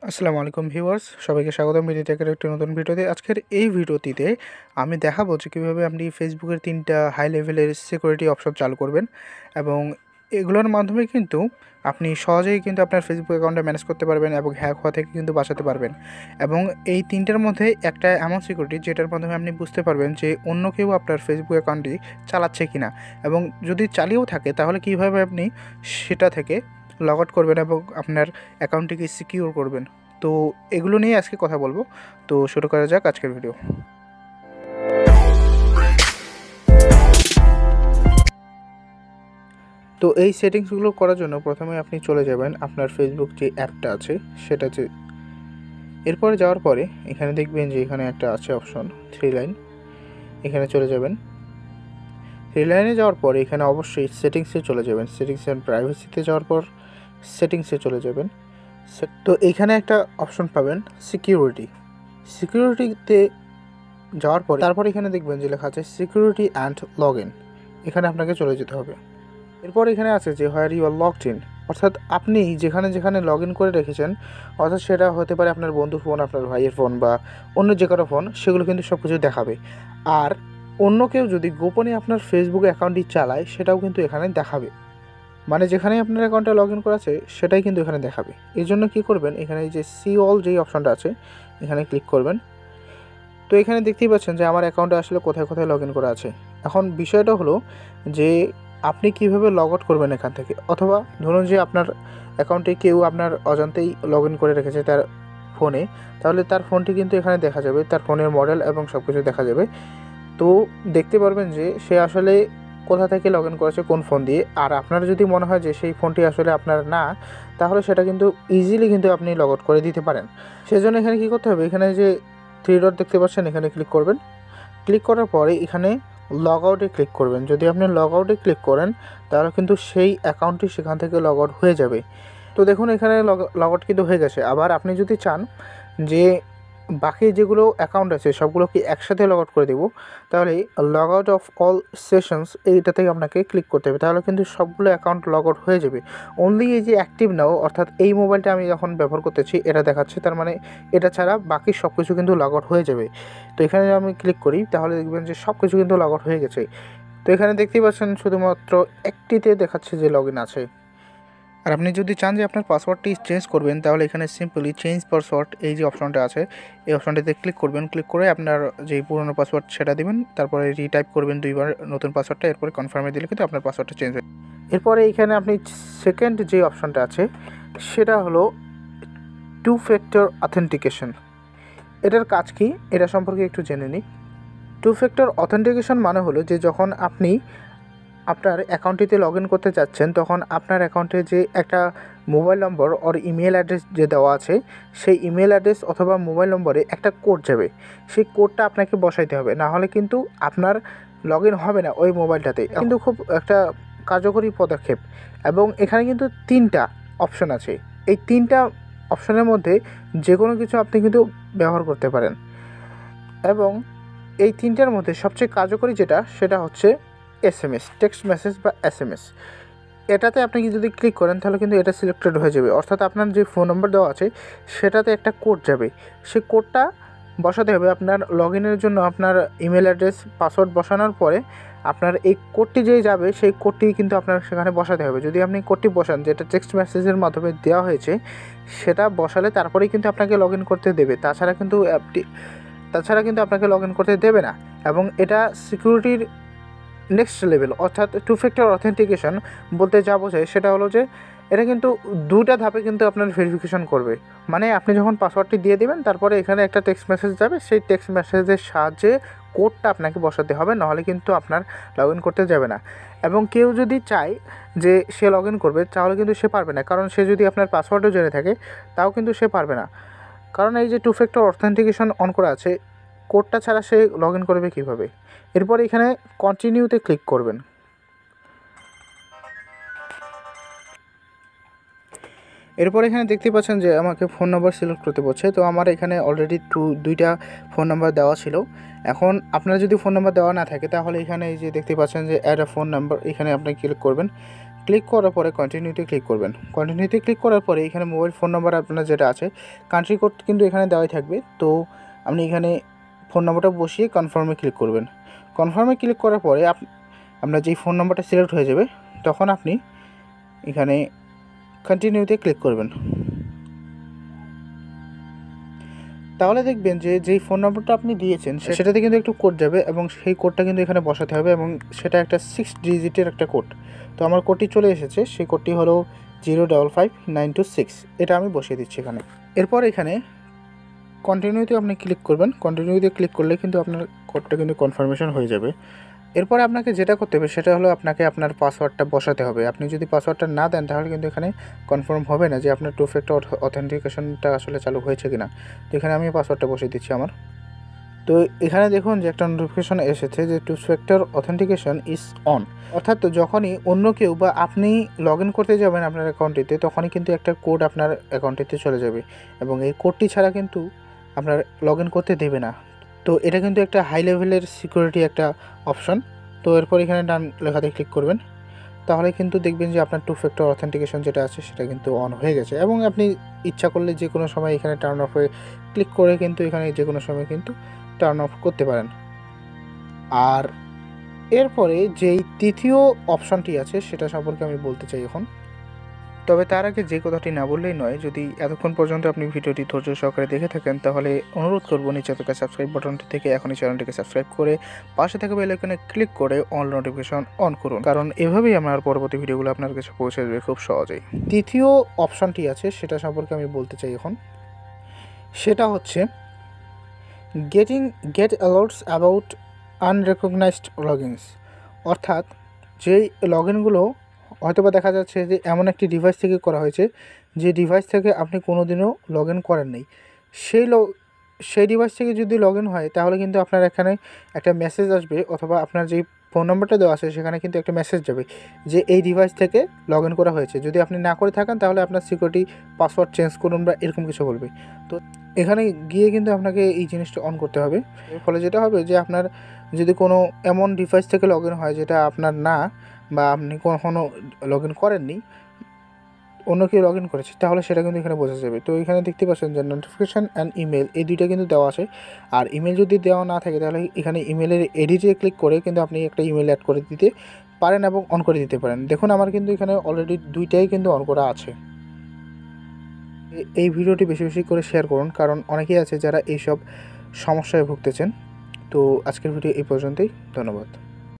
আসসালামু আলাইকুম ভিউয়ার্স, সবাইকে স্বাগতম মিডিটেকের একটি নতুন ভিডিওতে। আজকের এই ভিডিওটিতে আমি দেখাবো যে কীভাবে আপনি ফেসবুকের 3টা হাই লেভেলের সিকিউরিটি অপশন চালু করবেন এবং এগুলোর মাধ্যমে কিন্তু আপনি সহজেই কিন্তু আপনার ফেসবুক অ্যাকাউন্টটা ম্যানেজ করতে পারবেন এবং হ্যাক হওয়া থেকে কিন্তু বাঁচাতে পারবেন। এবং এই 3টার মধ্যে একটা এমন সিকিউরিটি যেটার মাধ্যমে আপনি বুঝতে পারবেন যে অন্য কেউ আপনার ফেসবুক অ্যাকাউন্টটি চালাচ্ছে কিনা, এবং যদি চালিয়েও থাকে তাহলে কীভাবে আপনি সেটা থেকে লগ আউট করবেন এবং আপনার অ্যাকাউন্টটিকে সিকিউর করবেন। তো এগুলো নিয়ে আজকে কথা বলবো। তো শুরু করা যাক আজকের ভিডিও। তো এই সেটিংসগুলো করার জন্য প্রথমে আপনি চলে যাবেন আপনার ফেসবুক যে অ্যাপটা আছে সেটাতে। এরপরে যাওয়ার পরে এখানে দেখবেন যে এখানে একটা আছে অপশন 3 লাইন, এখানে চলে যাবেন। 3 লাইনে যাওয়ার পরে এখানে অবশ্যই সেটিংসে চলে যাবেন। সেটিংস অ্যান্ড প্রাইভেসিতে যাওয়ার পর সেটিংসে চলে যাবেন। তো এখানে একটা অপশন পাবেন সিকিউরিটিতে যাওয়ার পরে তারপরে এখানে দেখবেন যে লেখা আছে সিকিউরিটি অ্যান্ড লগ ইন, এখানে আপনাকে চলে যেতে হবে। এরপর এখানে আছে যে where you are logged in, অর্থাৎ আপনি যেখানে যেখানে লগ ইন করে রেখেছেন, অর্থাৎ সেটা হতে পারে আপনার বন্ধুর ফোন, আপনার ভাইয়ের ফোন বা অন্য যে কারো ফোন, সেগুলো কিন্তু সব কিছু দেখাবে। আর অন্য কেউ যদি গোপনে আপনার ফেসবুক অ্যাকাউন্টটি চালায় সেটাও কিন্তু এখানে দেখাবে, মানে যেখানে আপনার অ্যাকাউন্টে লগ ইন করা আছে সেটাই কিন্তু এখানে দেখাবে। এই জন্য কী করবেন, এখানে যে সি অল যেই অপশনটা আছে এখানে ক্লিক করবেন। তো এখানে দেখতেই পাচ্ছেন যে আমার অ্যাকাউন্টে আসলে কোথায় কোথায় লগ ইন করা আছে। এখন বিষয়টা হলো যে আপনি কীভাবে লগ আউট করবেন এখান থেকে, অথবা ধরুন যে আপনার অ্যাকাউন্টে কেউ আপনার অজান্তেই লগ ইন করে রেখেছে তার ফোনে, তাহলে তার ফোনটি কিন্তু এখানে দেখা যাবে, তার ফোনের মডেল এবং সব কিছু দেখা যাবে। তো দেখতে পারবেন যে সে আসলে কোথা থেকে লগ ইন করেছে, কোন ফোন দিয়ে। আর আপনার যদি মনে হয় যে সেই ফোনটি আসলে আপনার না, তাহলে সেটা কিন্তু ইজিলি কিন্তু আপনি লগ আউট করে দিতে পারেন। সেজন্য এখানে কী করতে হবে, এখানে যে 3 ডট দেখতে পাচ্ছেন এখানে ক্লিক করবেন। ক্লিক করার পরে এখানে লগ আউটে ক্লিক করবেন। যদি আপনি লগ আউটে ক্লিক করেন তাহলে কিন্তু সেই অ্যাকাউন্টটি সেখান থেকে লগ আউট হয়ে যাবে। তো দেখুন এখানে লগ আউট কিন্তু হয়ে গেছে। আবার আপনি যদি চান যে বাকি যেগুলো অ্যাকাউন্ট আছে সবগুলোকে একসাথে লগ আউট করে দেবো, তাহলে log out of all sessions এইটাতেই আপনাকে ক্লিক করতে হবে, তাহলে কিন্তু সবগুলো অ্যাকাউন্ট লগ আউট হয়ে যাবে। অনলি এই যে অ্যাক্টিভ নাও, অর্থাৎ এই মোবাইলটা আমি যখন ব্যবহার করতেছি এটা দেখাচ্ছে, তার মানে এটা ছাড়া বাকি সব কিছু কিন্তু লগ আউট হয়ে যাবে। তো এখানে আমি ক্লিক করি তাহলে দেখবেন যে সব কিছু কিন্তু লগ আউট হয়ে গেছে। তো এখানে দেখতেই পাচ্ছেন শুধুমাত্র একটিতে দেখাচ্ছে যে লগ ইন আছে। আর আপনি যদি চান যে আপনার পাসওয়ার্ডটি চেঞ্জ করবেন, তাহলে এখানে সিম্পলি চেঞ্জ পাসওয়ার্ড এই যে অপশনটা আছে এই অপশনটিতে ক্লিক করবেন। ক্লিক করে আপনার যেই পুরনো পাসওয়ার্ড সেটা দেবেন, তারপরে রিটাইপ করবেন 2বার নতুন পাসওয়ার্ডটা, এরপরে কনফার্মে দিলে কিন্তু আপনার পাসওয়ার্ডটা চেঞ্জ হবে। এরপরে এইখানে আপনি সেকেন্ড যে অপশনটা আছে সেটা হলো 2 ফ্যাক্টর অথেন্টিকেশন। এটার কাজ কি এটা সম্পর্কে একটু জেনে নিই। 2 ফ্যাক্টর অথেন্টিকেশন মানে হলো যে যখন আপনি আপনার অ্যাকাউন্টটিতে লগ ইন করতে চাচ্ছেন, তখন আপনার অ্যাকাউন্টে যে একটা মোবাইল নম্বর ওর ইমেল অ্যাড্রেস যে দেওয়া আছে, সেই ইমেল অ্যাড্রেস অথবা মোবাইল নম্বরে একটা কোড যাবে। সেই কোডটা আপনাকে বসাইতে হবে, না হলে কিন্তু আপনার লগ ইন হবে না ওই মোবাইলটাতে। কিন্তু খুব একটা কার্যকরী পদক্ষেপ। এবং এখানে কিন্তু 3টা অপশন আছে, এই 3টা অপশনের মধ্যে যে কোনো কিছু আপনি কিন্তু ব্যবহার করতে পারেন। এবং এই 3টার মধ্যে সবচেয়ে কার্যকরী যেটা সেটা হচ্ছে SMS, টেক্সট মেসেজ বা SMS। এটাতে আপনি যদি ক্লিক করেন তাহলে কিন্তু এটা সিলেক্টেড হয়ে যাবে, অর্থাৎ আপনার যে ফোন নম্বর দেওয়া আছে সেটাতে একটা কোড যাবে। সেই কোডটা বসাতে হবে আপনার লগ ইনের জন্য। আপনার ইমেল অ্যাড্রেস পাসওয়ার্ড বসানোর পরে আপনার এই কোডটি যে যাবে সেই কোডটি কিন্তু আপনার সেখানে বসাতে হবে। যদি আপনি কোডটি বসান যেটা টেক্সট মেসেজের মাধ্যমে দেওয়া হয়েছে, সেটা বসালে তারপরেই কিন্তু আপনাকে লগ ইন করতে দেবে, তাছাড়া কিন্তু আপনাকে লগ ইন করতে দেবে না। এবং এটা সিকিউরিটির নেক্সট লেভেল, অর্থাৎ 2 ফ্যাক্টর অথেন্টিকেশন বলতে যা বোঝায় সেটা হলো যে এটা কিন্তু 2টা ধাপে কিন্তু আপনার ভেরিফিকেশন করবে। মানে আপনি যখন পাসওয়ার্ডটি দিয়ে দেবেন তারপরে এখানে একটা টেক্সট মেসেজ যাবে, সেই টেক্সট মেসেজের সাহায্যে কোডটা আপনাকে বসাতে হবে, নাহলে কিন্তু আপনার লগ ইন করতে যাবে না। এবং কেউ যদি চায় যে সে লগ ইন করবে তাহলে কিন্তু সে পারবে না, কারণ সে যদি আপনার পাসওয়ার্ডও জেনে থাকে তাও কিন্তু সে পারবে না, কারণ এই যে 2 ফ্যাক্টর অথেন্টিকেশন অন করা আছে, কোডটা ছাড়া সে লগ ইন করবে কীভাবে। এরপর এখানে কন্টিনিউতে ক্লিক করবেন। এরপর এখানে দেখতে পাচ্ছেন যে আমাকে ফোন নাম্বার সিলেক্ট করতে বলছে। তো আমার এখানে অলরেডি 2টা ফোন নাম্বার দেওয়া ছিল। এখন আপনার যদি ফোন নাম্বার দেওয়া না থাকে তাহলে এখানে এই যে দেখতে পাচ্ছেন যে অ্যাড আ ফোন নাম্বার, এখানে আপনি ক্লিক করবেন। ক্লিক করার পরে কন্টিনিউতে ক্লিক করবেন। কন্টিনিউতে ক্লিক করার পরে এখানে মোবাইল ফোন নাম্বার আপনার যেটা আছে, কান্ট্রি কোড কিন্তু এখানে দেওয়াই থাকবে। তো আপনি এখানে ফোন নাম্বারটা বসিয়ে কনফার্মে ক্লিক করবেন। কনফার্মে ক্লিক করার পরে আপনার যেই ফোন নাম্বারটা সিলেক্ট হয়ে যাবে, তখন আপনি এখানে কন্টিনিউতে ক্লিক করবেন। তাহলে দেখবেন যে যেই ফোন নম্বরটা আপনি দিয়েছেন সেটাতে কিন্তু একটু কোড যাবে এবং সেই কোডটা কিন্তু এখানে বসাতে হবে এবং সেটা একটা 6 ডিজিটের একটা কোড। তো আমার কোডটি চলে এসেছে, সেই কোডটি হলো 055926। এটা আমি বসিয়ে দিচ্ছি এখানে। এরপর এখানে কন্টিনিউতে আপনি ক্লিক করবেন। কন্টিনিউতে ক্লিক করলে কিন্তু আপনার কোডটা কিন্তু কনফার্মেশন হয়ে যাবে। এরপরে আপনাকে যেটা করতে হবে সেটা হলো আপনাকে আপনার পাসওয়ার্ডটা বসাতে হবে। আপনি যদি পাসওয়ার্ডটা না দেন তাহলে কিন্তু এখানে কনফার্ম হবে না যে আপনার টু ফ্যাক্টর অথেন্টিকেশনটা আসলে চালু হয়েছে কিনা। তো এখানে আমি পাসওয়ার্ডটা বসিয়ে দিচ্ছি আমার। তো এখানে দেখুন যে একটা নোটিফিকেশন এসেছে যে two factor authentication is on. অর্থাৎ যখনই অন্য কেউ বা আপনি লগ ইন করতে যাবেন আপনার অ্যাকাউন্টটিতে, তখনই কিন্তু একটা কোড আপনার অ্যাকাউন্টটিতে চলে যাবে এবং এই কোডটি ছাড়া কিন্তু আপনার লগ ইন করতে দেবে না। তো এটা কিন্তু একটা হাই লেভেলের সিকিউরিটি একটা অপশন। তো এরপর এখানে ডান লেখাতে ক্লিক করবেন। তাহলে কিন্তু দেখবেন যে আপনার টু ফ্যাক্টর অথেন্টিকেশন যেটা আছে সেটা কিন্তু অন হয়ে গেছে এবং আপনি ইচ্ছা করলে যে কোনো সময় এখানে টার্ন অফে ক্লিক করে কিন্তু এখানে যে কোনো সময় কিন্তু টার্ন অফ করতে পারেন। আর এরপরে যেই তৃতীয় অপশনটি আছে সেটা সম্পর্কে আমি বলতে চাই এখন। তবে তার আগে যে কথাটি না বললেই নয়, যদি এতক্ষণ পর্যন্ত আপনি ভিডিওটি ধৈর্য সহকারে দেখে থাকেন তাহলে অনুরোধ করবো নিচে থাকা সাবস্ক্রাইব বাটনটি থেকে এখনই চ্যানেলটিকে সাবস্ক্রাইব করে পাশে থাকা বেল আইকনে ক্লিক করে অল নোটিফিকেশন অন করুন, কারণ এভাবেই আমার পরবর্তী ভিডিওগুলো আপনার কাছে পৌঁছে যাবে খুব সহজেই। তৃতীয় অপশনটি আছে সেটা সম্পর্কে আমি বলতে চাই এখন। সেটা হচ্ছে গেট অ্যালার্টস অ্যাবাউট আনরেকগনাইজড লগইনস। অর্থাৎ যেই লগ ইনগুলো হয়তোবা দেখা যাচ্ছে যে এমন একটি ডিভাইস থেকে করা হয়েছে যে ডিভাইস থেকে আপনি কোনো দিনও লগ ইন করেন নাই, সেই ডিভাইস থেকে যদি লগ ইন হয় তাহলে কিন্তু আপনার এখানে একটা মেসেজ আসবে, অথবা আপনার যেই ফোন নাম্বারটা দেওয়া আছে সেখানে কিন্তু একটা মেসেজ যাবে যে এই ডিভাইস থেকে লগ ইন করা হয়েছে। যদি আপনি না করে থাকেন তাহলে আপনার সিকিউরিটি পাসওয়ার্ড চেঞ্জ করুন বা এরকম কিছু বলবে। তো এখানে গিয়ে কিন্তু আপনাকে এই জিনিসটা অন করতে হবে। এর ফলে যেটা হবে যে আপনার যদি কোনো এমন ডিভাইস থেকে লগ ইন হয় যেটা আপনার না, বা আপনি কখনও লগ ইন করেননি, অন্য কেউ লগ ইন করেছে, তাহলে সেটা কিন্তু এখানে বোঝা যাবে। তো এখানে দেখতে পাচ্ছেন যে নোটিফিকেশান অ্যান্ড ইমেল, এই দুইটা কিন্তু দেওয়া আছে। আর ইমেল যদি দেওয়া না থাকে তাহলে এখানে ইমেলের এডিটে ক্লিক করে কিন্তু আপনি একটা ইমেল অ্যাড করে দিতে পারেন এবং অন করে দিতে পারেন। দেখুন আমার কিন্তু এখানে অলরেডি দুইটাই কিন্তু অন করা আছে। এই ভিডিওটি বেশি বেশি করে শেয়ার করুন, কারণ অনেকেই আছে যারা এইসব সমস্যায় ভুগতেছেন। তো আজকের ভিডিও এই পর্যন্তই, ধন্যবাদ।